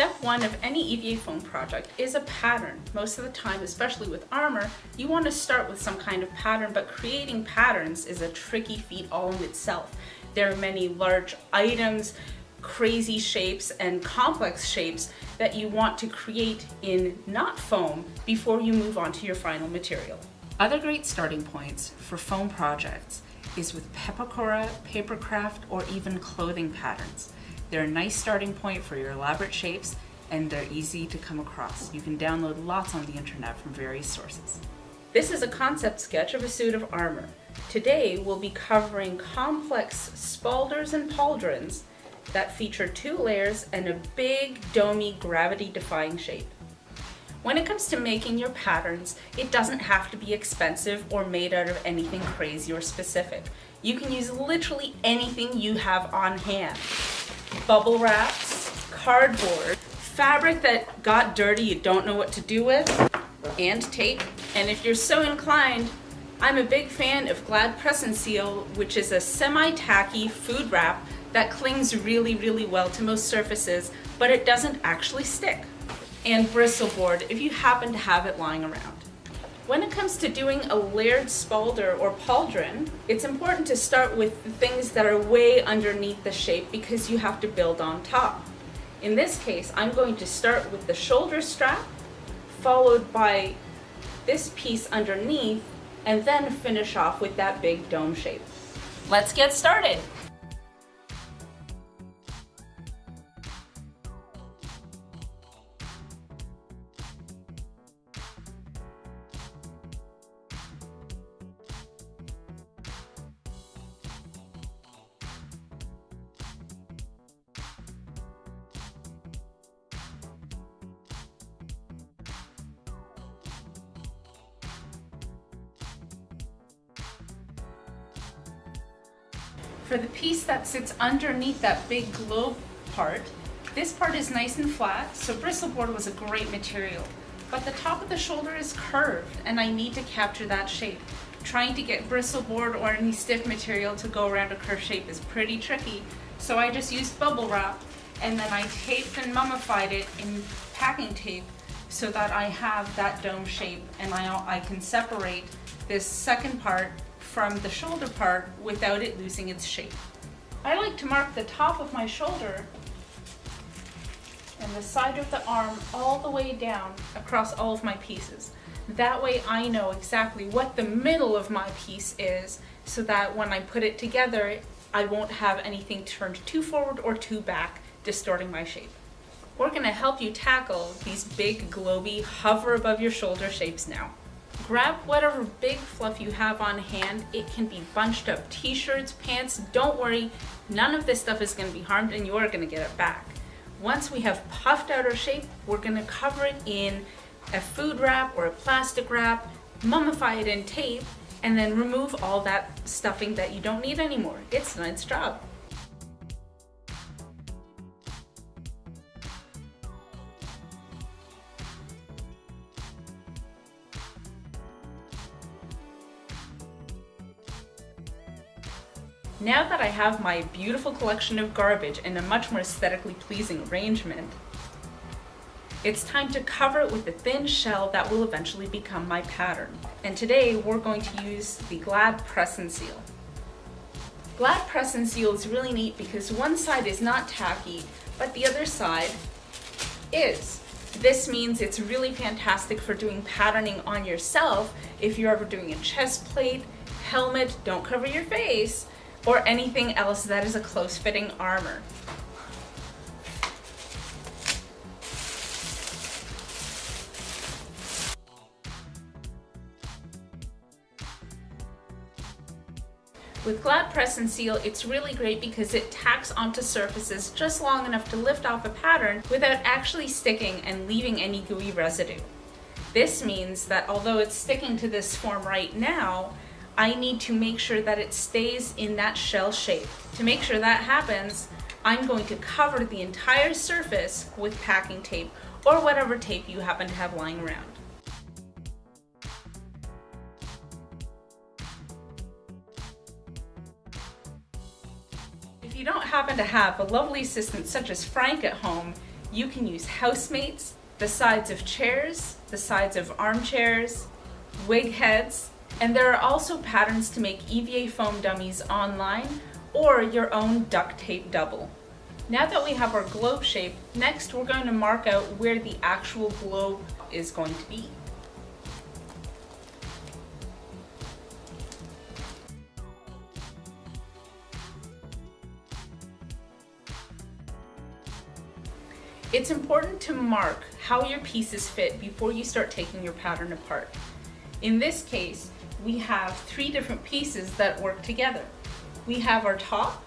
Step one of any EVA foam project is a pattern. Most of the time, especially with armor, you want to start with some kind of pattern, but creating patterns is a tricky feat all in itself. There are many large items, crazy shapes, and complex shapes that you want to create in not foam before you move on to your final material. Other great starting points for foam projects is with peppercorn, papercraft, or even clothing patterns. They're a nice starting point for your elaborate shapes, and they're easy to come across. You can download lots on the internet from various sources. This is a concept sketch of a suit of armor. Today we'll be covering complex spalders and pauldrons that feature 2 layers and a big, domey, gravity-defying shape. When it comes to making your patterns, it doesn't have to be expensive or made out of anything crazy or specific. You can use literally anything you have on hand. Bubble wraps, cardboard, fabric that got dirty you don't know what to do with, and tape. And if you're so inclined, I'm a big fan of Glad Press and Seal, which is a semi-tacky food wrap that clings really, really well to most surfaces, but it doesn't actually stick. And bristle board if you happen to have it lying around. When it comes to doing a layered spalder or pauldron, it's important to start with the things that are way underneath the shape because you have to build on top. In this case, I'm going to start with the shoulder strap, followed by this piece underneath, and then finish off with that big dome shape. Let's get started. For the piece that sits underneath that big globe part, this part is nice and flat, so bristleboard was a great material. But the top of the shoulder is curved, and I need to capture that shape. Trying to get bristleboard or any stiff material to go around a curved shape is pretty tricky, so I just used bubble wrap, and then I taped and mummified it in packing tape so that I have that dome shape, and I can separate this second part from the shoulder part without it losing its shape. I like to mark the top of my shoulder and the side of the arm all the way down across all of my pieces. That way I know exactly what the middle of my piece is, so that when I put it together, I won't have anything turned too forward or too back, distorting my shape. We're gonna help you tackle these big, globy, hover above your shoulder shapes now. Grab whatever big fluff you have on hand. It can be bunched up t-shirts, pants. Don't worry, none of this stuff is going to be harmed and you're going to get it back. Once we have puffed out our shape, we're going to cover it in a food wrap or a plastic wrap, mummify it in tape, and then remove all that stuffing that you don't need anymore. It's done its job. Now that I have my beautiful collection of garbage in a much more aesthetically pleasing arrangement, it's time to cover it with the thin shell that will eventually become my pattern. And today we're going to use the Glad Press and Seal. Glad Press and Seal is really neat because one side is not tacky, but the other side is. This means it's really fantastic for doing patterning on yourself if you're ever doing a chest plate, helmet, don't cover your face, or anything else that is a close-fitting armor. With Glad Press and Seal, it's really great because it tacks onto surfaces just long enough to lift off a pattern without actually sticking and leaving any gooey residue. This means that although it's sticking to this form right now, I need to make sure that it stays in that shell shape. To make sure that happens, I'm going to cover the entire surface with packing tape or whatever tape you happen to have lying around. If you don't happen to have a lovely assistant such as Frank at home, You can use housemates, the sides of chairs, the sides of armchairs, wig heads, and there are also patterns to make EVA foam dummies online or your own duct tape double. Now that we have our globe shape, next we're going to mark out where the actual globe is going to be. It's important to mark how your pieces fit before you start taking your pattern apart. In this case, we have 3 different pieces that work together. We have our top,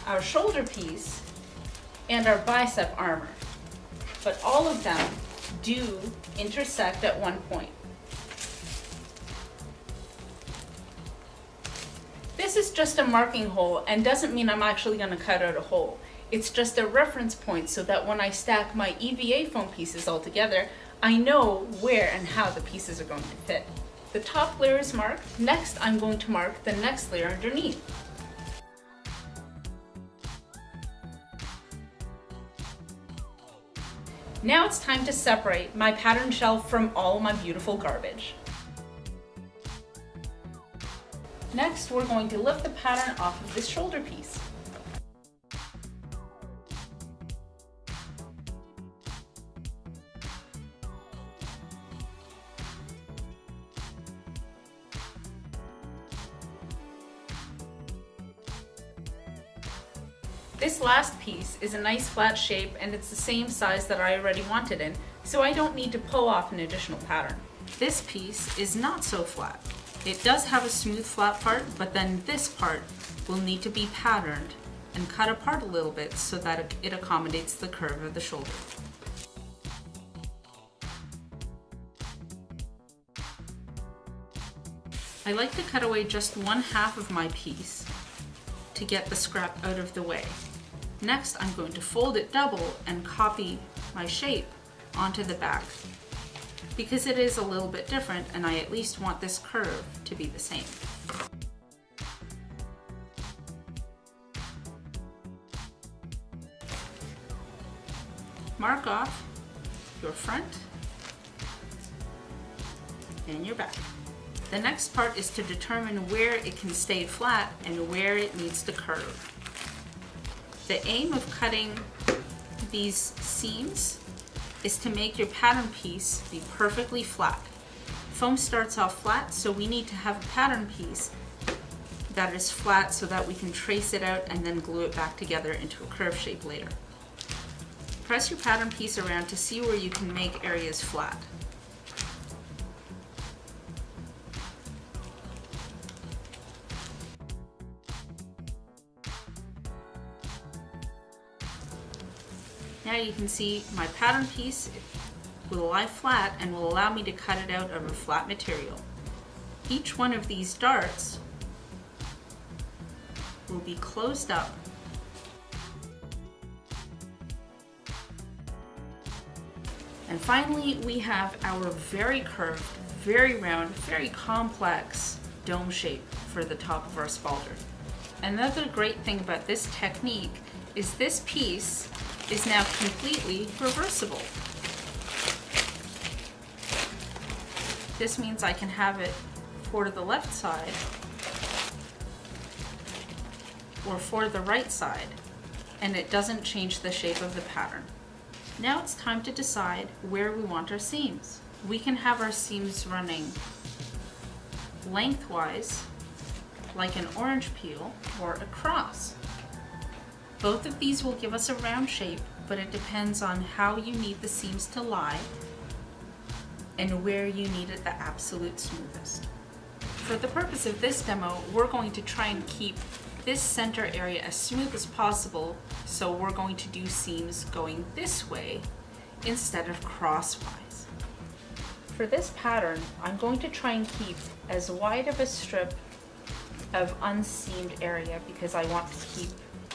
our shoulder piece, and our bicep armor. But all of them do intersect at one point. This is just a marking hole and doesn't mean I'm actually going to cut out a hole. It's just a reference point so that when I stack my EVA foam pieces all together, I know where and how the pieces are going to fit. The top layer is marked. Next, I'm going to mark the next layer underneath. Now it's time to separate my pattern shelf from all my beautiful garbage. Next, we're going to lift the pattern off of this shoulder piece. This last piece is a nice flat shape and it's the same size that I already wanted in, so I don't need to pull off an additional pattern. This piece is not so flat. It does have a smooth flat part, but then this part will need to be patterned and cut apart a little bit so that it accommodates the curve of the shoulder. I like to cut away just 1/2 of my piece to get the scrap out of the way. Next, I'm going to fold it double and copy my shape onto the back because it is a little bit different and I at least want this curve to be the same. Mark off your front and your back. The next part is to determine where it can stay flat and where it needs to curve. The aim of cutting these seams is to make your pattern piece be perfectly flat. Foam starts off flat, so we need to have a pattern piece that is flat so that we can trace it out and then glue it back together into a curved shape later. Press your pattern piece around to see where you can make areas flat. Now you can see my pattern piece will lie flat and will allow me to cut it out of a flat material. Each one of these darts will be closed up and finally we have our very curved, very round, very complex dome shape for the top of our spalter. Another great thing about this technique is this piece is now completely reversible. This means I can have it for the left side or for the right side, and it doesn't change the shape of the pattern. Now it's time to decide where we want our seams. We can have our seams running lengthwise, like an orange peel, or across. Both of these will give us a round shape, but it depends on how you need the seams to lie and where you need it the absolute smoothest. For the purpose of this demo, we're going to try and keep this center area as smooth as possible, so we're going to do seams going this way instead of crosswise. For this pattern, I'm going to try and keep as wide of a strip of unseamed area because I want to keep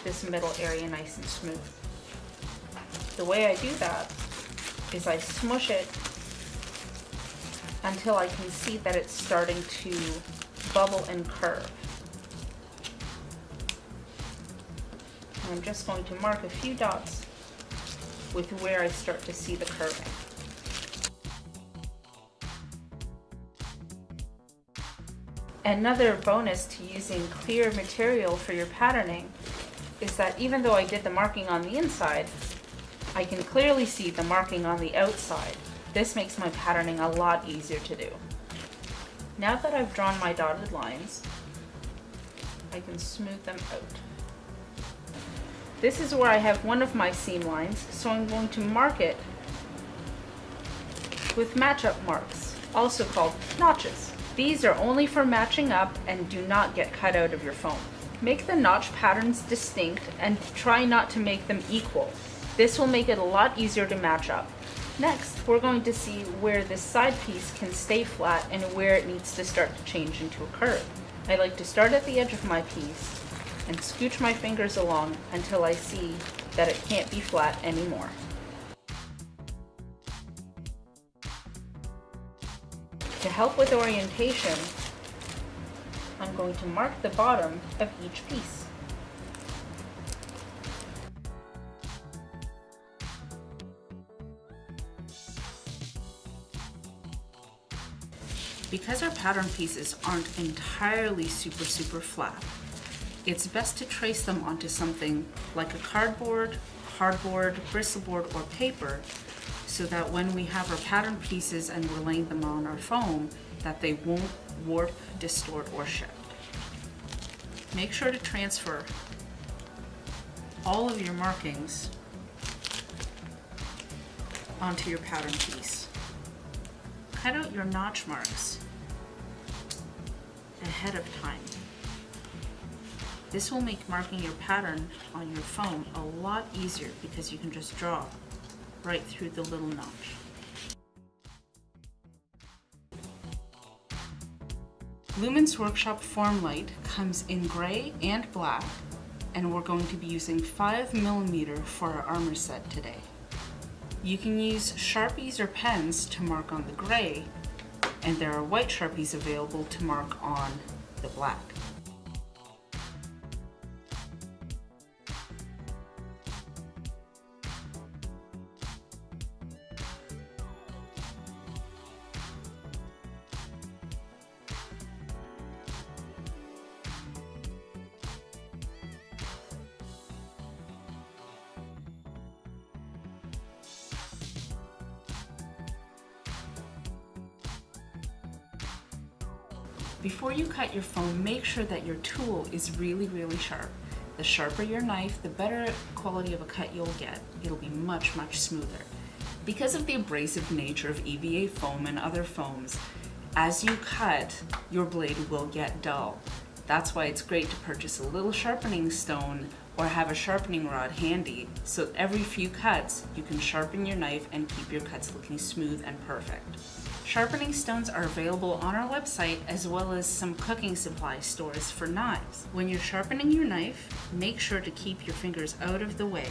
this middle area nice and smooth. The way I do that is I smush it until I can see that it's starting to bubble and curve. And I'm just going to mark a few dots with where I start to see the curving. Another bonus to using clear material for your patterning is that even though I did the marking on the inside, I can clearly see the marking on the outside. This makes my patterning a lot easier to do. Now that I've drawn my dotted lines, I can smooth them out. This is where I have one of my seam lines, so I'm going to mark it with match-up marks, also called notches. These are only for matching up and do not get cut out of your foam. Make the notch patterns distinct and try not to make them equal. This will make it a lot easier to match up. Next, we're going to see where this side piece can stay flat and where it needs to start to change into a curve. I like to start at the edge of my piece and scooch my fingers along until I see that it can't be flat anymore. To help with orientation, I'm going to mark the bottom of each piece. Because our pattern pieces aren't entirely super flat, it's best to trace them onto something like a cardboard, bristboard, or paper, so that when we have our pattern pieces and we're laying them on our foam, that they won't warp, distort, or shift. Make sure to transfer all of your markings onto your pattern piece. Cut out your notch marks ahead of time. This will make marking your pattern on your foam a lot easier because you can just draw right through the little notch. Lumen's Workshop Form Light comes in gray and black, and we're going to be using 5mm for our armor set today. You can use Sharpies or pens to mark on the gray, and there are white Sharpies available to mark on the black. Before you cut your foam, make sure that your tool is really sharp. The sharper your knife, the better quality of a cut you'll get. It'll be much smoother. Because of the abrasive nature of EVA foam and other foams, as you cut, your blade will get dull. That's why it's great to purchase a little sharpening stone or have a sharpening rod handy, so every few cuts you can sharpen your knife and keep your cuts looking smooth and perfect. Sharpening stones are available on our website, as well as some cooking supply stores for knives. When you're sharpening your knife, make sure to keep your fingers out of the way.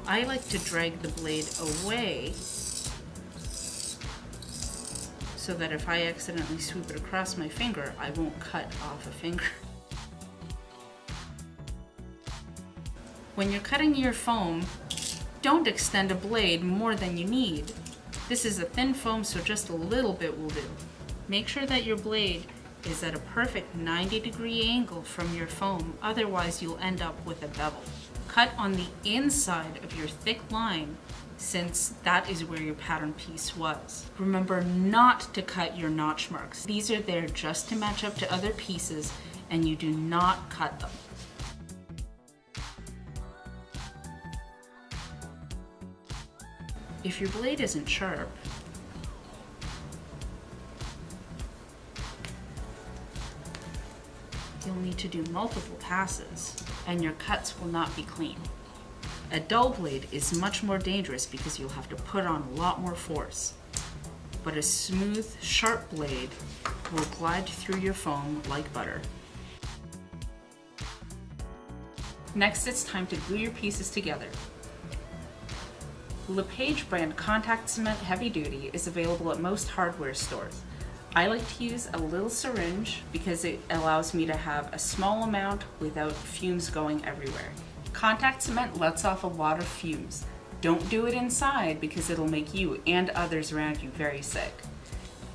I like to drag the blade away so that if I accidentally sweep it across my finger, I won't cut off a finger. When you're cutting your foam, don't extend a blade more than you need. This is a thin foam, so just a little bit will do. Make sure that your blade is at a perfect 90-degree angle from your foam, otherwise you'll end up with a bevel. Cut on the inside of your thick line, since that is where your pattern piece was. Remember not to cut your notch marks. These are there just to match up to other pieces, and you do not cut them. If your blade isn't sharp, you'll need to do multiple passes, and your cuts will not be clean. A dull blade is much more dangerous because you'll have to put on a lot more force. But a smooth, sharp blade will glide through your foam like butter. Next, it's time to glue your pieces together. LePage brand contact cement heavy duty is available at most hardware stores. I like to use a little syringe because it allows me to have a small amount without fumes going everywhere. Contact cement lets off a lot of fumes. Don't do it inside because it'll make you and others around you very sick.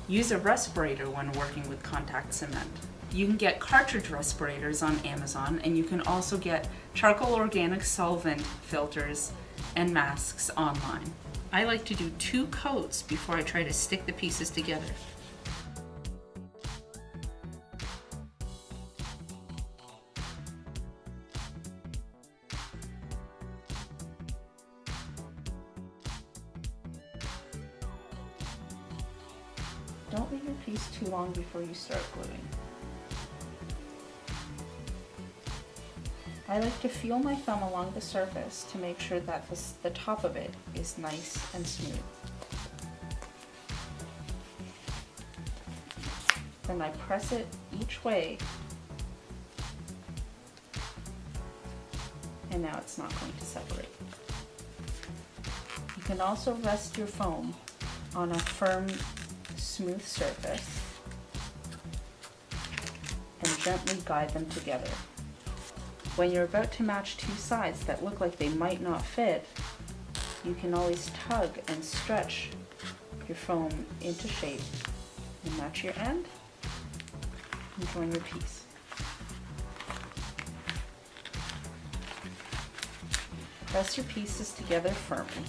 Use a respirator when working with contact cement. You can get cartridge respirators on Amazon, and you can also get charcoal organic solvent filters and masks online. I like to do 2 coats before I try to stick the pieces together. Don't leave your piece too long before you start gluing. I like to feel my thumb along the surface to make sure that the top of it is nice and smooth. Then I press it each way, and now it's not going to separate. You can also rest your foam on a firm, smooth surface and gently guide them together. When you're about to match 2 sides that look like they might not fit, you can always tug and stretch your foam into shape and match your end and join your piece. Press your pieces together firmly.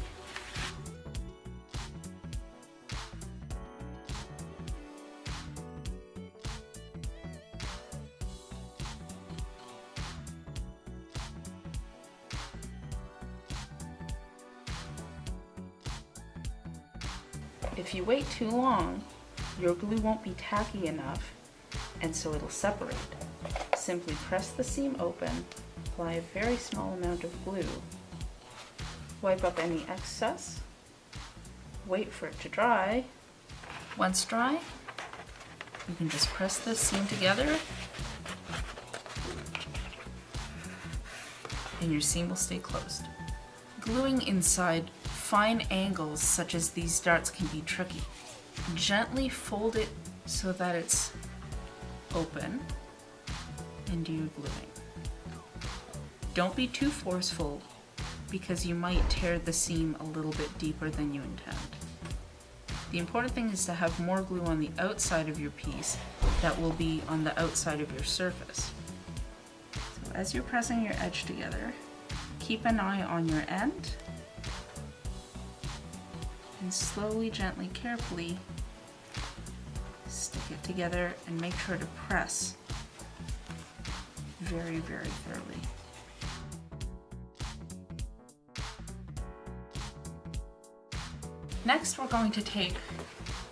If you wait too long, your glue won't be tacky enough, and so it'll separate. Simply press the seam open, apply a very small amount of glue, wipe up any excess, wait for it to dry. Once dry, you can just press the seam together, and your seam will stay closed. Gluing inside fine angles such as these darts can be tricky. Gently fold it so that it's open and do your gluing. Don't be too forceful because you might tear the seam a little bit deeper than you intend. The important thing is to have more glue on the outside of your piece that will be on the outside of your surface. So as you're pressing your edge together, keep an eye on your end and slowly, gently, carefully stick it together and make sure to press very, very thoroughly. Next, we're going to take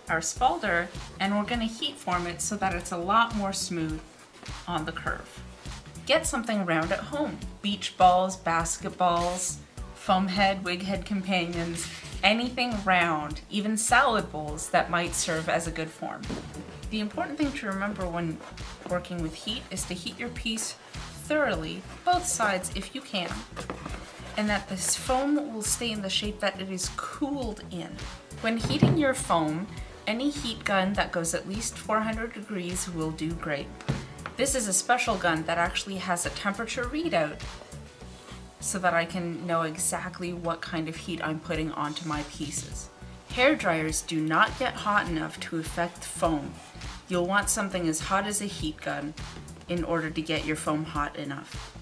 our spalder and we're going to heat form it so that it's a lot more smooth on the curve. Get something round at home. Beach balls, basketballs, foam head, wig head companions, anything round, even salad bowls that might serve as a good form. The important thing to remember when working with heat is to heat your piece thoroughly, both sides if you can, and that this foam will stay in the shape that it is cooled in. When heating your foam, any heat gun that goes at least 400 degrees will do great. This is a special gun that actually has a temperature readout so that I can know exactly what kind of heat I'm putting onto my pieces. Hair dryers do not get hot enough to affect foam. You'll want something as hot as a heat gun in order to get your foam hot enough.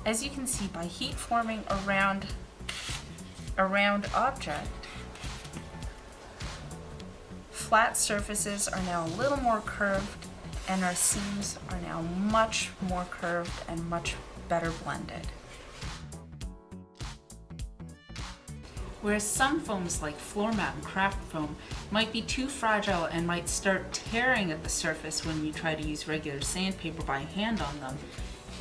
As you can see, by heat forming around a round object, flat surfaces are now a little more curved and our seams are now much more curved and much better blended. Whereas some foams like floor mat and craft foam might be too fragile and might start tearing at the surface when you try to use regular sandpaper by hand on them,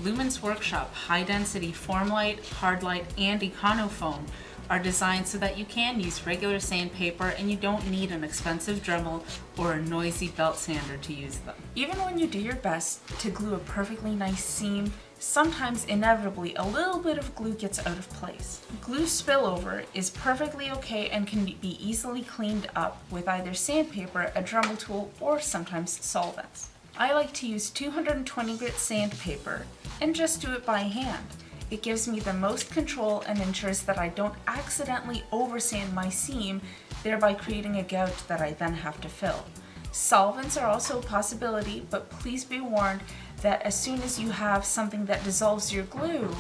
Lumen's Workshop high-density Formlite, Hardlite, and Econo foam are designed so that you can use regular sandpaper and you don't need an expensive Dremel or a noisy belt sander to use them. Even when you do your best to glue a perfectly nice seam, sometimes inevitably a little bit of glue gets out of place. Glue spillover is perfectly okay and can be easily cleaned up with either sandpaper, a Dremel tool, or sometimes solvents. I like to use 220 grit sandpaper and just do it by hand. It gives me the most control and ensures that I don't accidentally oversand my seam, thereby creating a gouge that I then have to fill. Solvents are also a possibility, but please be warned that as soon as you have something that dissolves your glue,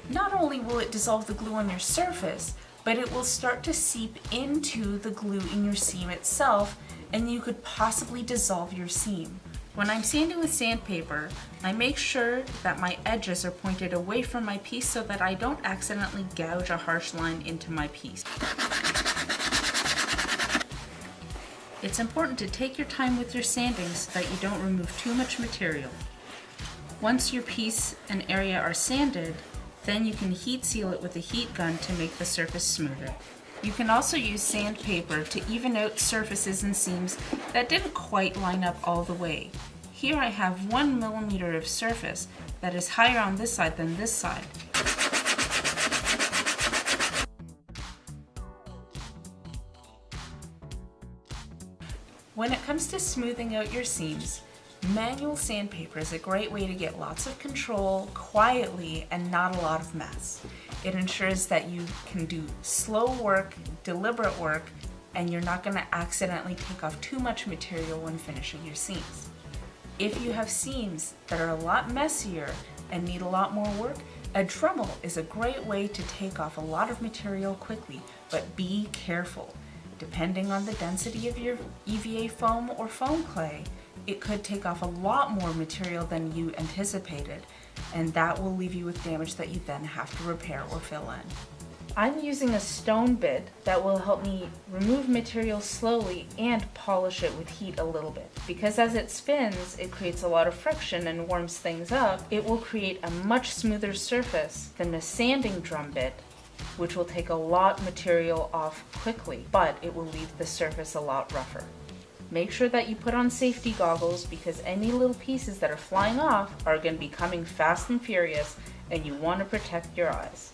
not only will it dissolve the glue on your surface, but it will start to seep into the glue in your seam itself, and you could possibly dissolve your seam. When I'm sanding with sandpaper, I make sure that my edges are pointed away from my piece so that I don't accidentally gouge a harsh line into my piece. It's important to take your time with your sanding so that you don't remove too much material. Once your piece and area are sanded, then you can heat seal it with a heat gun to make the surface smoother. You can also use sandpaper to even out surfaces and seams that didn't quite line up all the way. Here I have 1 millimeter of surface that is higher on this side than this side. When it comes to smoothing out your seams, manual sandpaper is a great way to get lots of control quietly and not a lot of mess. It ensures that you can do slow work, deliberate work, and you're not going to accidentally take off too much material when finishing your seams. If you have seams that are a lot messier and need a lot more work, a Dremel is a great way to take off a lot of material quickly, but be careful. Depending on the density of your EVA foam or foam clay, it could take off a lot more material than you anticipated, and that will leave you with damage that you then have to repair or fill in. I'm using a stone bit that will help me remove material slowly and polish it with heat a little bit. Because as it spins, it creates a lot of friction and warms things up, it will create a much smoother surface than a sanding drum bit, which will take a lot of material off quickly, but it will leave the surface a lot rougher. Make sure that you put on safety goggles because any little pieces that are flying off are going to be coming fast and furious, and you want to protect your eyes.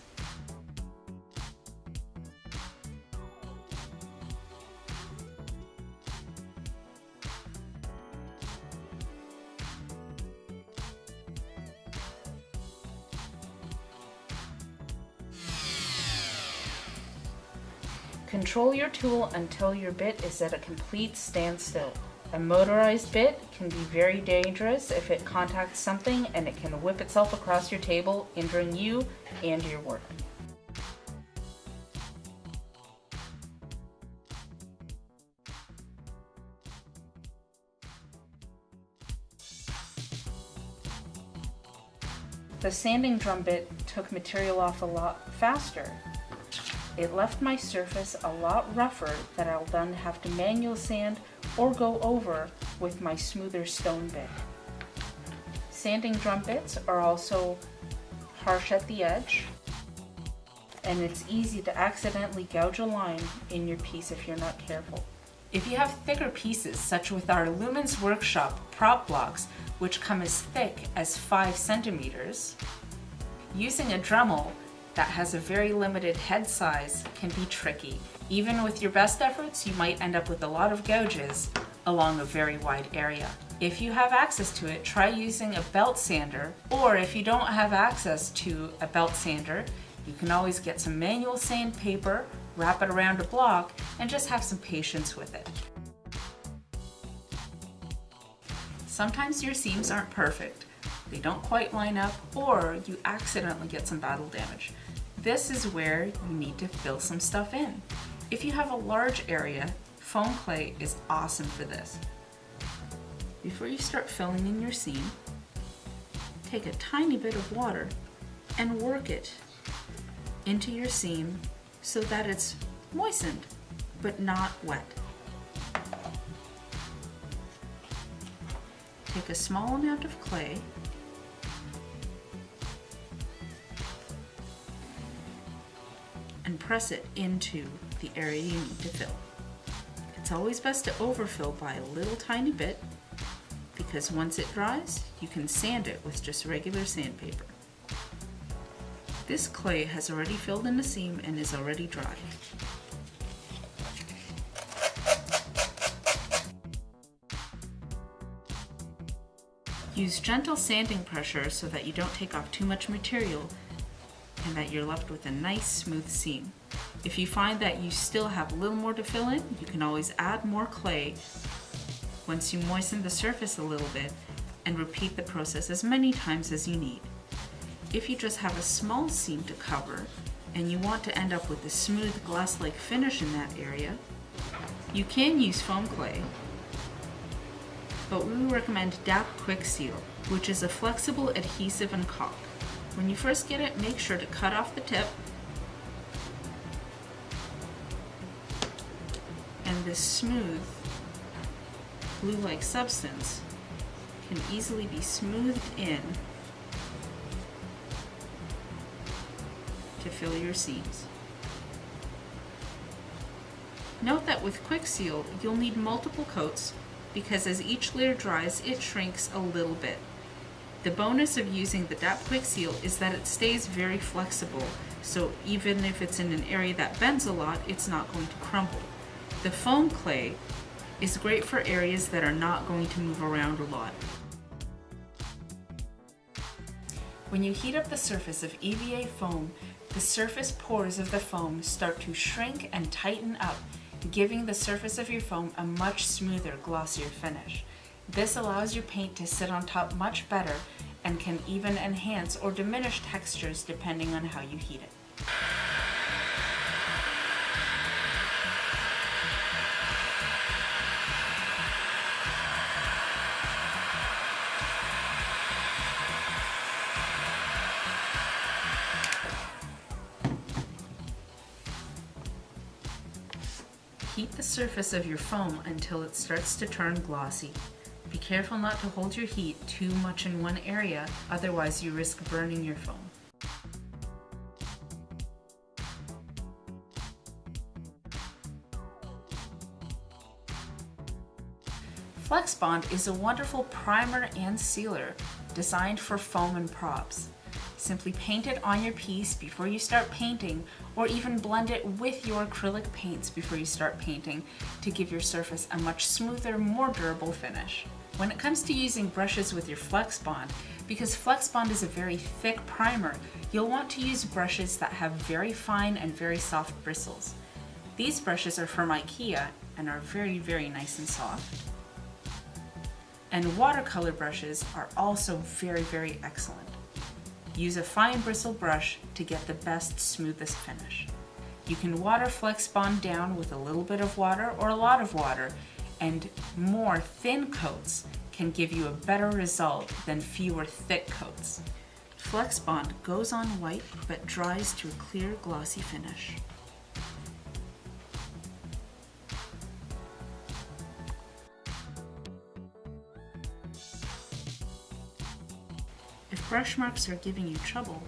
Control your tool until your bit is at a complete standstill. A motorized bit can be very dangerous if it contacts something and it can whip itself across your table, injuring you and your work. The sanding drum bit took material off a lot faster. It left my surface a lot rougher that I'll then have to manual sand or go over with my smoother stone bit. Sanding drum bits are also harsh at the edge, and it's easy to accidentally gouge a line in your piece if you're not careful. If you have thicker pieces, such with our Lumens Workshop prop blocks, which come as thick as 5 centimeters, using a Dremel that has a very limited head size can be tricky. Even with your best efforts, you might end up with a lot of gouges along a very wide area. If you have access to it, try using a belt sander, or if you don't have access to a belt sander, you can always get some manual sandpaper, wrap it around a block, and just have some patience with it. Sometimes your seams aren't perfect. They don't quite line up, or you accidentally get some battle damage. This is where you need to fill some stuff in. If you have a large area, foam clay is awesome for this. Before you start filling in your seam, take a tiny bit of water and work it into your seam so that it's moistened but not wet. Take a small amount of clay and and press it into the area you need to fill. It's always best to overfill by a little tiny bit, because once it dries, you can sand it with just regular sandpaper. This clay has already filled in the seam and is already dry. Use gentle sanding pressure so that you don't take off too much material and that you're left with a nice smooth seam. If you find that you still have a little more to fill in, you can always add more clay once you moisten the surface a little bit and repeat the process as many times as you need. If you just have a small seam to cover and you want to end up with a smooth glass-like finish in that area, you can use foam clay, but we recommend DAP Quick Seal, which is a flexible adhesive and caulk. When you first get it, make sure to cut off the tip, and this smooth glue-like substance can easily be smoothed in to fill your seams. Note that with Quick Seal, you'll need multiple coats because as each layer dries, it shrinks a little bit. The bonus of using the DAP Quick Seal is that it stays very flexible, so even if it's in an area that bends a lot, it's not going to crumble. The foam clay is great for areas that are not going to move around a lot. When you heat up the surface of EVA foam, the surface pores of the foam start to shrink and tighten up, giving the surface of your foam a much smoother, glossier finish. This allows your paint to sit on top much better and can even enhance or diminish textures depending on how you heat it. Heat the surface of your foam until it starts to turn glossy. Be careful not to hold your heat too much in one area, otherwise you risk burning your foam. FlexBond is a wonderful primer and sealer designed for foam and props. Simply paint it on your piece before you start painting, or even blend it with your acrylic paints before you start painting to give your surface a much smoother, more durable finish. When it comes to using brushes with your FlexBond, because FlexBond is a very thick primer, you'll want to use brushes that have very fine and very soft bristles. These brushes are from IKEA and are very, very nice and soft. And watercolor brushes are also very, very excellent. Use a fine bristle brush to get the best, smoothest finish. You can water FlexBond down with a little bit of water or a lot of water, and more thin coats can give you a better result than fewer thick coats. FlexBond goes on white but dries to a clear, glossy finish. If brush marks are giving you trouble,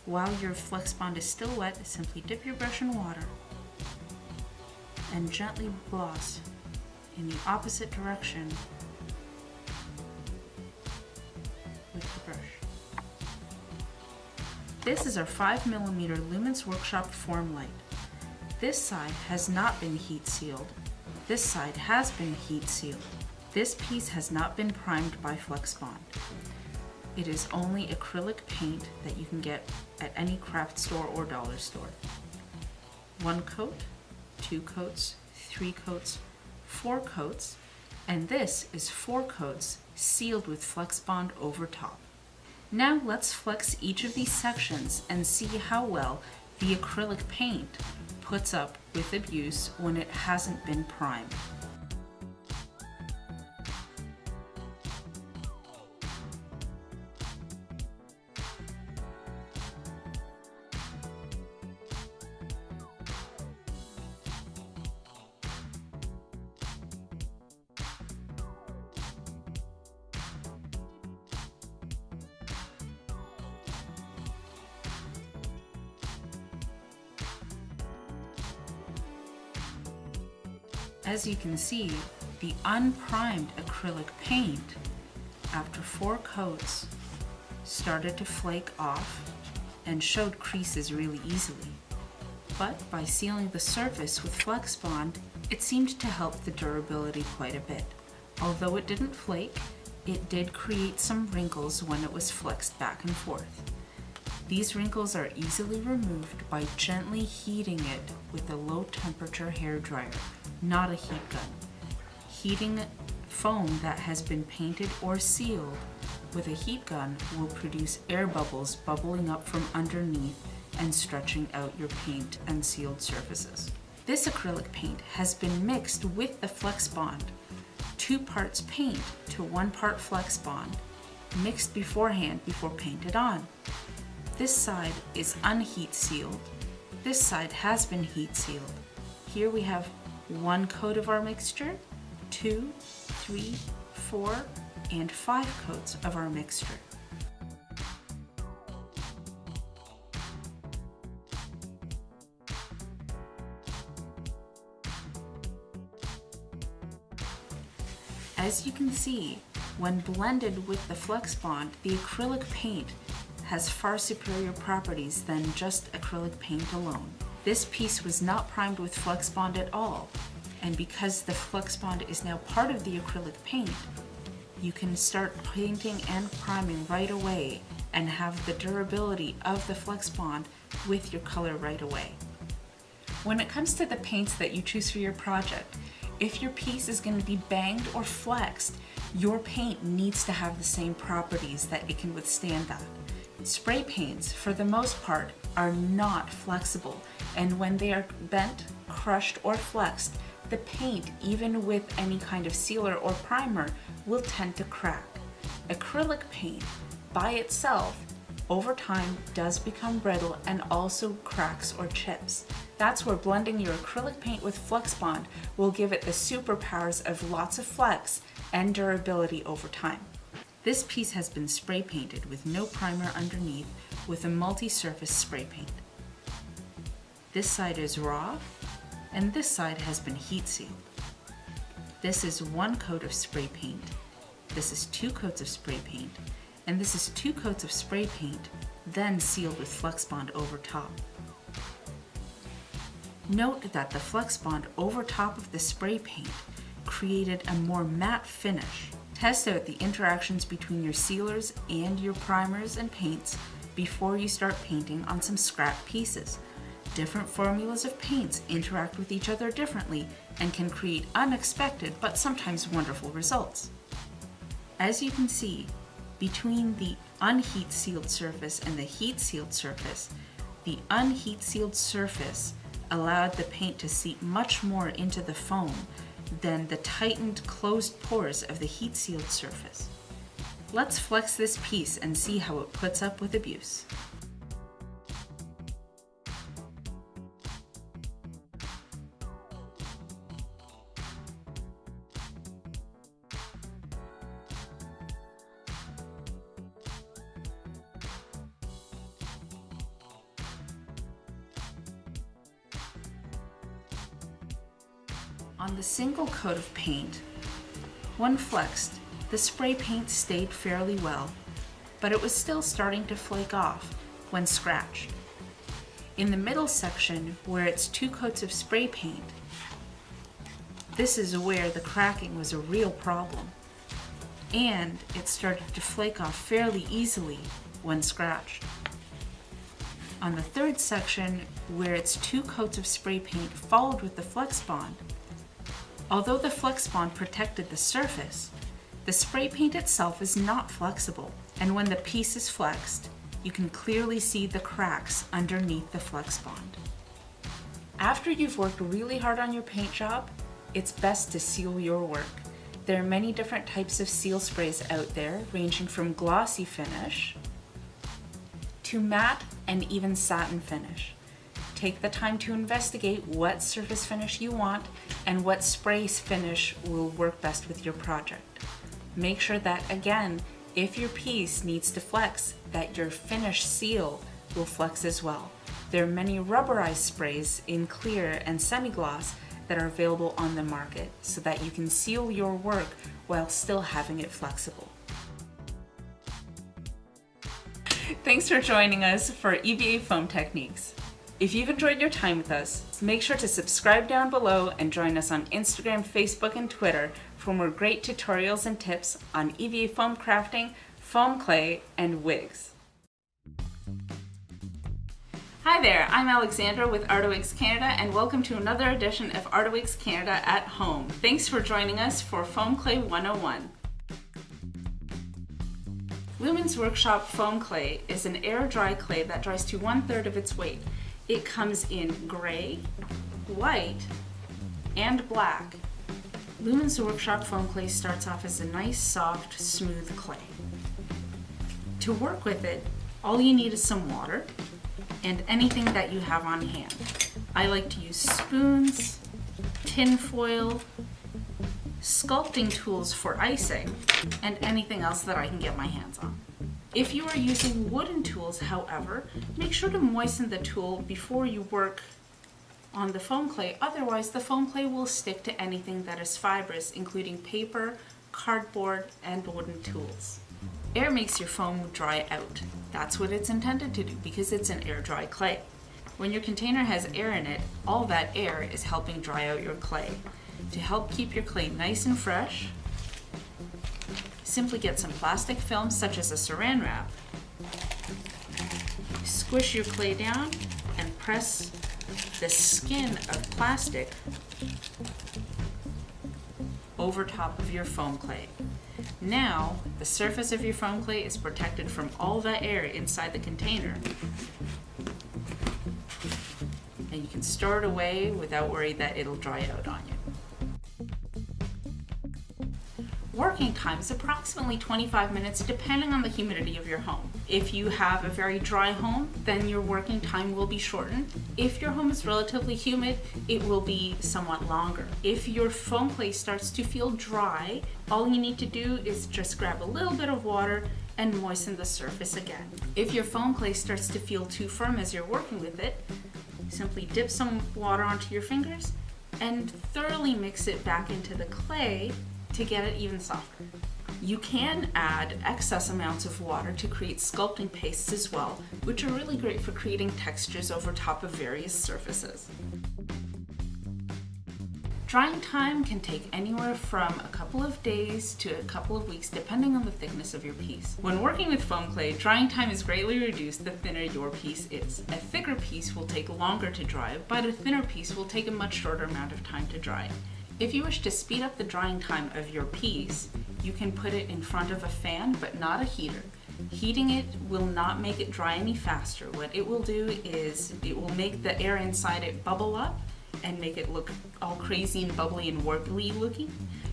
while your FlexBond is still wet, simply dip your brush in water and gently gloss in the opposite direction with the brush. This is our 5mm Lumens Workshop Form Light. This side has not been heat sealed. This side has been heat sealed. This piece has not been primed by FlexBond. It is only acrylic paint that you can get at any craft store or dollar store. 1 coat, 2 coats, 3 coats, 4 coats, and this is 4 coats sealed with FlexBond over top. Now let's flex each of these sections and see how well the acrylic paint puts up with abuse when it hasn't been primed. As you can see, the unprimed acrylic paint, after 4 coats, started to flake off and showed creases really easily. But by sealing the surface with Flex Bond, it seemed to help the durability quite a bit. Although it didn't flake, it did create some wrinkles when it was flexed back and forth. These wrinkles are easily removed by gently heating it with a low temperature hair dryer, not a heat gun. Heating foam that has been painted or sealed with a heat gun will produce air bubbles bubbling up from underneath and stretching out your paint and sealed surfaces. This acrylic paint has been mixed with the Flex Bond, 2 parts paint to 1 part Flex Bond, mixed beforehand before painted on. This side is unheat sealed. This side has been heat sealed. Here we have 1 coat of our mixture, 2, 3, 4, and 5 coats of our mixture. As you can see, when blended with the Flex Bond, the acrylic paint has far superior properties than just acrylic paint alone. This piece was not primed with Flex Bond at all, and because the Flex Bond is now part of the acrylic paint, you can start painting and priming right away and have the durability of the Flex Bond with your color right away. When it comes to the paints that you choose for your project, if your piece is going to be banged or flexed, your paint needs to have the same properties that it can withstand that. Spray paints, for the most part, are not flexible, and when they are bent, crushed, or flexed, the paint, even with any kind of sealer or primer, will tend to crack. Acrylic paint, by itself, over time does become brittle and also cracks or chips. That's where blending your acrylic paint with Flex Bond will give it the superpowers of lots of flex and durability over time. This piece has been spray painted with no primer underneath with a multi-surface spray paint. This side is raw, and this side has been heat sealed. This is 1 coat of spray paint, this is 2 coats of spray paint, and this is 2 coats of spray paint, then sealed with Flex Bond over top. Note that the Flex Bond over top of the spray paint created a more matte finish. Test out the interactions between your sealers and your primers and paints before you start painting on some scrap pieces. Different formulas of paints interact with each other differently and can create unexpected but sometimes wonderful results. As you can see, between the unheat sealed surface and the heat sealed surface, the unheat sealed surface allowed the paint to seep much more into the foam than the tightened closed pores of the heat sealed surface. Let's flex this piece and see how it puts up with abuse. On the single coat of paint, when flexed, the spray paint stayed fairly well, but it was still starting to flake off when scratched. In the middle section, where it's 2 coats of spray paint, this is where the cracking was a real problem, and it started to flake off fairly easily when scratched. On the third section, where it's 2 coats of spray paint followed with the Flex Bond, although the Flex Bond protected the surface, the spray paint itself is not flexible, and when the piece is flexed, you can clearly see the cracks underneath the Flex Bond. After you've worked really hard on your paint job, it's best to seal your work. There are many different types of seal sprays out there, ranging from glossy finish to matte and even satin finish. Take the time to investigate what surface finish you want and what spray finish will work best with your project. Make sure that, again, if your piece needs to flex, that your finish seal will flex as well. There are many rubberized sprays in clear and semi-gloss, that are available on the market so that you can seal your work while still having it flexible. Thanks for joining us for EVA Foam Techniques. If you've enjoyed your time with us, make sure to subscribe down below and join us on Instagram, Facebook, and Twitter for more great tutorials and tips on EVA foam crafting, foam clay, and wigs. Hi there, I'm Alexandra with Artwigs Canada, and welcome to another edition of Artwigs Canada at Home. Thanks for joining us for Foam Clay 101. Lumen's Workshop Foam Clay is an air-dry clay that dries to 1/3 of its weight. It comes in gray, white, and black. Lumen's Workshop Foam Clay starts off as a nice, soft, smooth clay. To work with it, all you need is some water and anything that you have on hand. I like to use spoons, tin foil, sculpting tools for icing, and anything else that I can get my hands on. If you are using wooden tools, however, make sure to moisten the tool before you work on the foam clay, otherwise the foam clay will stick to anything that is fibrous, including paper, cardboard, and wooden tools. Air makes your foam dry out. That's what it's intended to do because it's an air-dry clay. When your container has air in it, all that air is helping dry out your clay. To help keep your clay nice and fresh, simply get some plastic film such as a saran wrap, squish your clay down, and press the skin of plastic over top of your foam clay. Now, the surface of your foam clay is protected from all the air inside the container, and you can store it away without worry that it'll dry out on you. Working time is approximately 25 minutes depending on the humidity of your home. If you have a very dry home, then your working time will be shortened. If your home is relatively humid, it will be somewhat longer. If your foam clay starts to feel dry, all you need to do is just grab a little bit of water and moisten the surface again. If your foam clay starts to feel too firm as you're working with it, simply dip some water onto your fingers and thoroughly mix it back into the clay to get it even softer. You can add excess amounts of water to create sculpting pastes as well, which are really great for creating textures over top of various surfaces. Drying time can take anywhere from a couple of days to a couple of weeks depending on the thickness of your piece. When working with foam clay, drying time is greatly reduced the thinner your piece is. A thicker piece will take longer to dry, but a thinner piece will take a much shorter amount of time to dry. If you wish to speed up the drying time of your piece, you can put it in front of a fan, but not a heater. Heating it will not make it dry any faster. What it will do is it will make the air inside it bubble up and make it look all crazy and bubbly and warbly looking.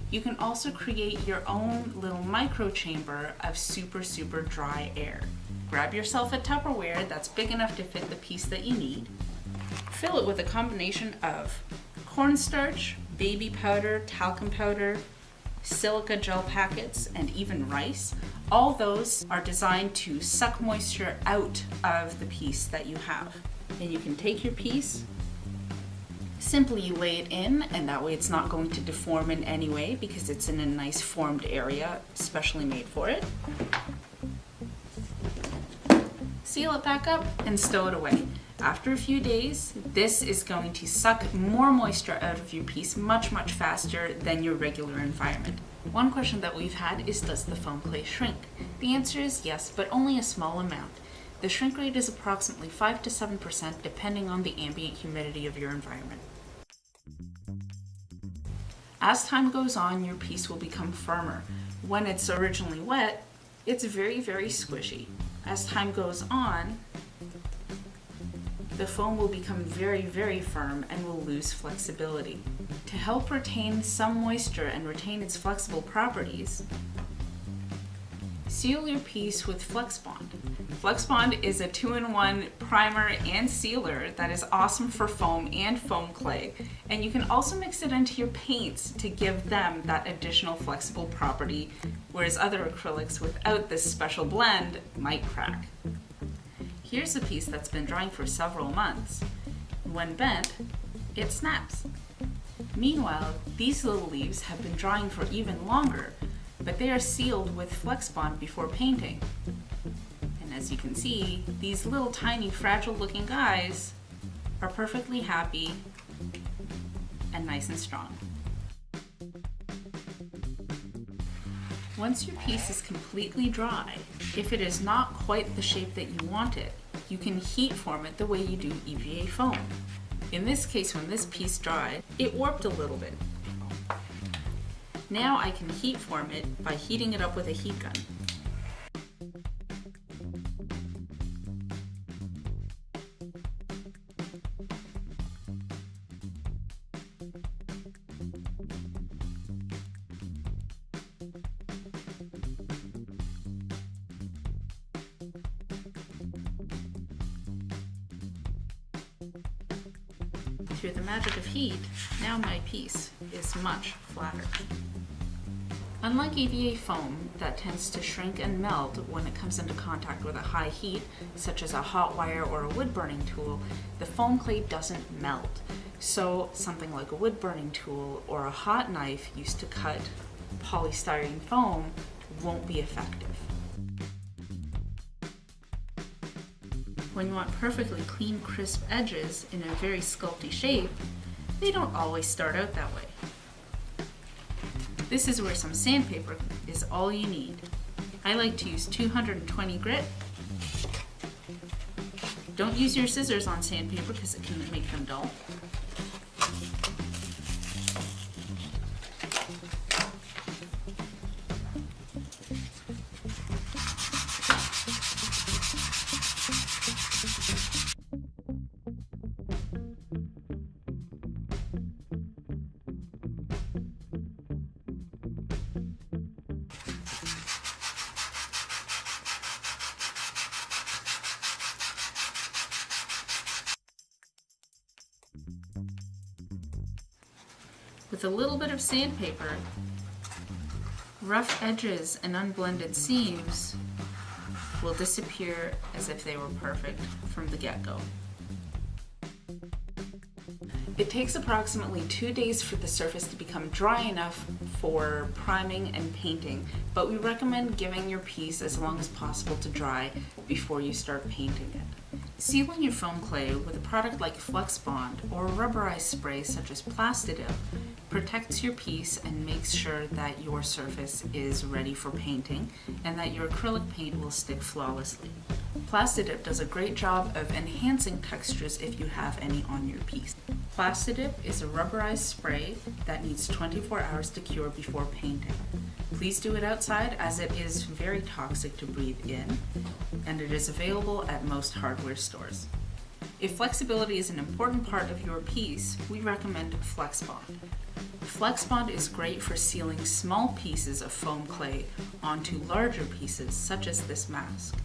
You can also create your own little micro chamber of super dry air. Grab yourself a Tupperware that's big enough to fit the piece that you need. Fill it with a combination of cornstarch, baby powder, talcum powder, silica gel packets, and even rice. All those are designed to suck moisture out of the piece that you have. And you can take your piece, simply lay it in, and that way it's not going to deform in any way because it's in a nice formed area, specially made for it. Seal it back up and stow it away. After a few days, this is going to suck more moisture out of your piece much faster than your regular environment. One question that we've had is, does the foam clay shrink? The answer is yes, but only a small amount. The shrink rate is approximately 5 to 7% depending on the ambient humidity of your environment. As time goes on, your piece will become firmer. When it's originally wet, it's very squishy. As time goes on, the foam will become very firm and will lose flexibility. To help retain some moisture and retain its flexible properties, seal your piece with FlexBond. FlexBond is a 2-in-1 primer and sealer that is awesome for foam and foam clay, and you can also mix it into your paints to give them that additional flexible property, whereas other acrylics without this special blend might crack. Here's a piece that's been drying for several months. When bent, it snaps. Meanwhile, these little leaves have been drying for even longer, but they are sealed with Flex Bond before painting. And as you can see, these little tiny fragile looking guys are perfectly happy and nice and strong. Once your piece is completely dry, if it is not quite the shape that you want it, you can heat form it the way you do EVA foam. In this case, when this piece dried, it warped a little bit. Now I can heat form it by heating it up with a heat gun. Through the magic of heat, now my piece is much flatter. Unlike EVA foam that tends to shrink and melt when it comes into contact with a high heat, such as a hot wire or a wood burning tool, the foam clay doesn't melt. So something like a wood burning tool or a hot knife used to cut polystyrene foam won't be effective. When you want perfectly clean, crisp edges in a very sculpty shape, they don't always start out that way. This is where some sandpaper is all you need. I like to use 220 grit. Don't use your scissors on sandpaper because it can make them dull. With a little bit of sandpaper, rough edges and unblended seams will disappear as if they were perfect from the get-go. It takes approximately 2 days for the surface to become dry enough for priming and painting, but we recommend giving your piece as long as possible to dry before you start painting it. Sealing your foam clay with a product like Flex Bond or a rubberized spray such as Plastidip protects your piece and makes sure that your surface is ready for painting and that your acrylic paint will stick flawlessly. Plastidip does a great job of enhancing textures if you have any on your piece. Plastidip is a rubberized spray that needs 24 hours to cure before painting. Please do it outside as it is very toxic to breathe in, and it is available at most hardware stores. If flexibility is an important part of your piece, we recommend Flex Bond. Flex Bond is great for sealing small pieces of foam clay onto larger pieces, such as this mask.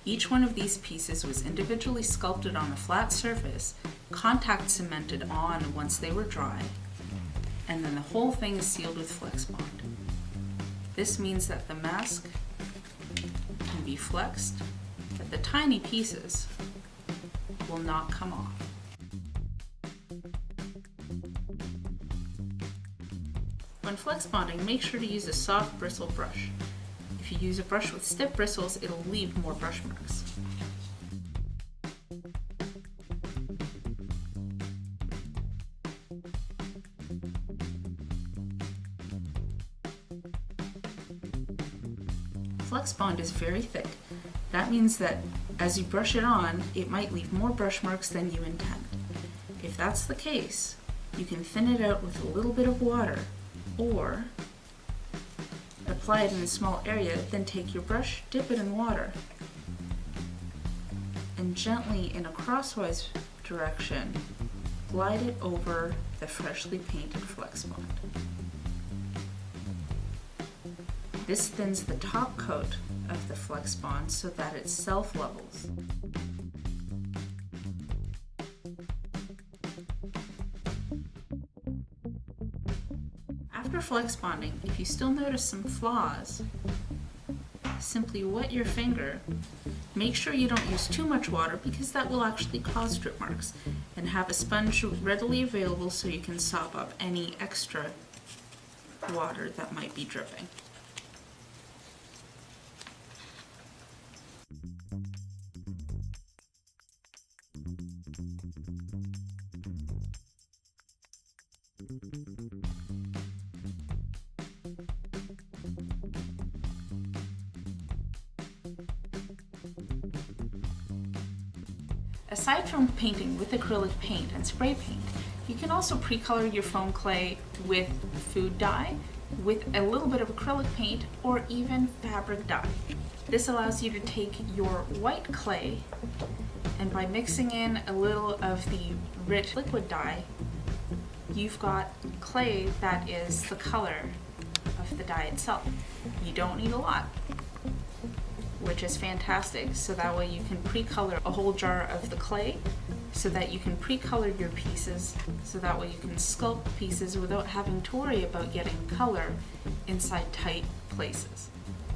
Each one of these pieces was individually sculpted on a flat surface, contact cemented on once they were dry, and then the whole thing is sealed with Flex Bond. This means that the mask can be flexed, but the tiny pieces will not come off. When flex bonding, make sure to use a soft bristle brush. If you use a brush with stiff bristles, it'll leave more brush marks. Flex Bond is very thick. That means that as you brush it on, it might leave more brush marks than you intend. If that's the case, you can thin it out with a little bit of water, or apply it in a small area, then take your brush, dip it in water, and gently in a crosswise direction, glide it over the freshly painted Flex Bond. This thins the top coat of the Flex Bond so that it self-levels. After Flex Bonding, if you still notice some flaws, simply wet your finger. Make sure you don't use too much water because that will actually cause drip marks. And have a sponge readily available so you can sop up any extra water that might be dripping. Aside from painting with acrylic paint and spray paint, you can also pre-color your foam clay with food dye, with a little bit of acrylic paint, or even fabric dye. This allows you to take your white clay and by mixing in a little of the rich liquid dye, you've got clay that is the color of the dye itself. You don't need a lot, which is fantastic. So that way you can pre-color a whole jar of the clay so that you can pre-color your pieces, so that way you can sculpt pieces without having to worry about getting color inside tight places.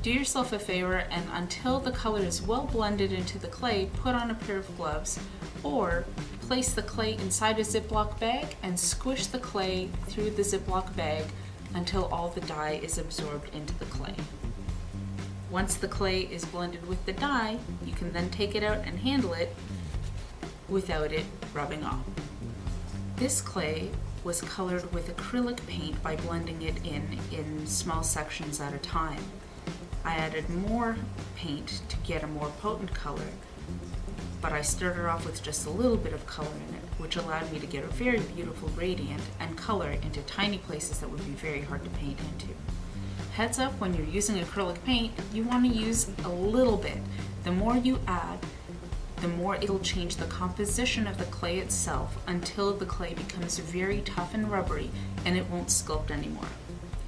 Do yourself a favor and until the color is well blended into the clay, put on a pair of gloves or place the clay inside a Ziploc bag and squish the clay through the Ziploc bag until all the dye is absorbed into the clay. Once the clay is blended with the dye, you can then take it out and handle it without it rubbing off. This clay was colored with acrylic paint by blending it in small sections at a time. I added more paint to get a more potent color, but I started off with just a little bit of color in it, which allowed me to get a very beautiful gradient and color into tiny places that would be very hard to paint into. Heads up, when you're using acrylic paint, you want to use a little bit. The more you add, the more it'll change the composition of the clay itself until the clay becomes very tough and rubbery and it won't sculpt anymore.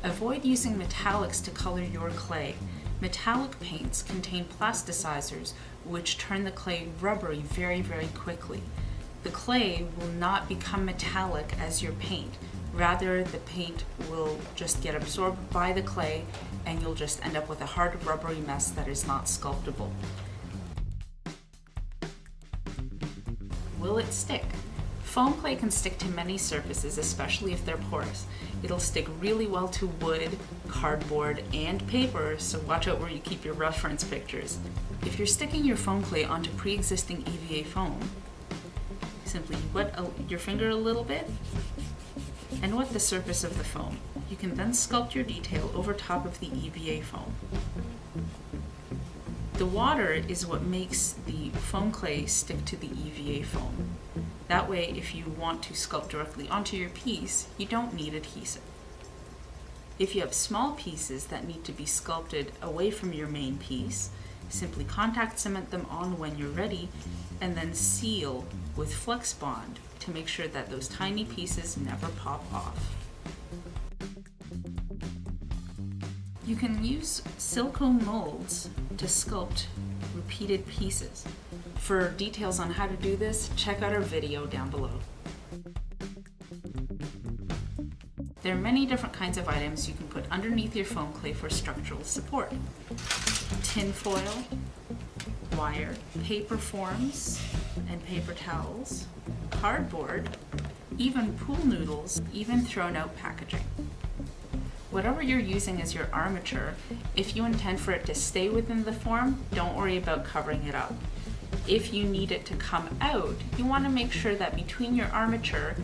Avoid using metallics to color your clay. Metallic paints contain plasticizers which turn the clay rubbery very, very quickly. The clay will not become metallic as your paint. Rather, the paint will just get absorbed by the clay and you'll just end up with a hard rubbery mess that is not sculptable. Will it stick? Foam clay can stick to many surfaces, especially if they're porous. It'll stick really well to wood, cardboard, and paper, so watch out where you keep your reference pictures. If you're sticking your foam clay onto pre-existing EVA foam, simply wet your finger a little bit and wet the surface of the foam. You can then sculpt your detail over top of the EVA foam. The water is what makes the foam clay stick to the EVA foam. That way, if you want to sculpt directly onto your piece, you don't need adhesive. If you have small pieces that need to be sculpted away from your main piece, simply contact cement them on when you're ready and then seal with Flex Bond to make sure that those tiny pieces never pop off. You can use silicone molds to sculpt repeated pieces. For details on how to do this, check out our video down below. There are many different kinds of items you can put underneath your foam clay for structural support. Tin foil, wire, paper forms and paper towels, cardboard, even pool noodles, even thrown out packaging. Whatever you're using as your armature, if you intend for it to stay within the form, don't worry about covering it up. If you need it to come out, you want to make sure that between your armature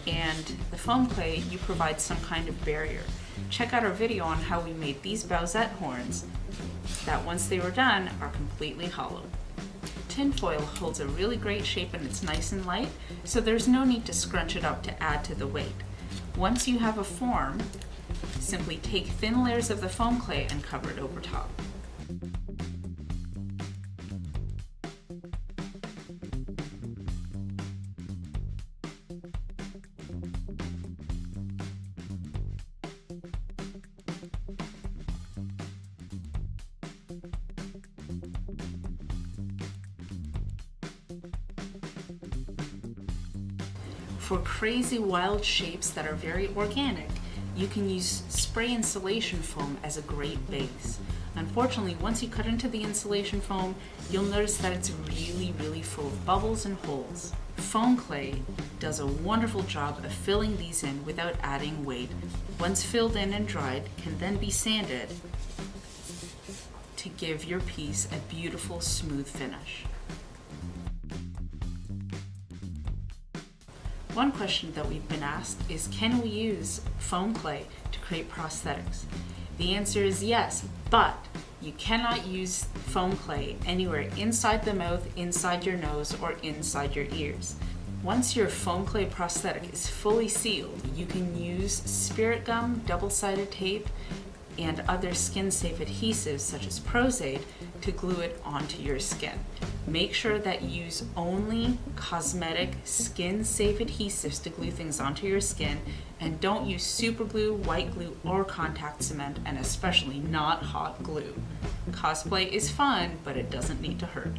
and the foam clay, you provide some kind of barrier. Check out our video on how we made these Bowsette horns that once they were done are completely hollow. Tin foil holds a really great shape and it's nice and light, so there's no need to scrunch it up to add to the weight. Once you have a form, simply take thin layers of the foam clay and cover it over top. For crazy wild shapes that are very organic, you can use spray insulation foam as a great base. Unfortunately, once you cut into the insulation foam, you'll notice that it's really full of bubbles and holes. Foam clay does a wonderful job of filling these in without adding weight. Once filled in and dried, can then be sanded to give your piece a beautiful smooth finish. One question that we've been asked is, can we use foam clay to create prosthetics? The answer is yes, but you cannot use foam clay anywhere inside the mouth, inside your nose, or inside your ears. Once your foam clay prosthetic is fully sealed, you can use spirit gum, double-sided tape, and other skin-safe adhesives such as Prozaid to glue it onto your skin. Make sure that you use only cosmetic skin-safe adhesives to glue things onto your skin, and don't use super glue, white glue, or contact cement, and especially not hot glue. Cosplay is fun, but it doesn't need to hurt.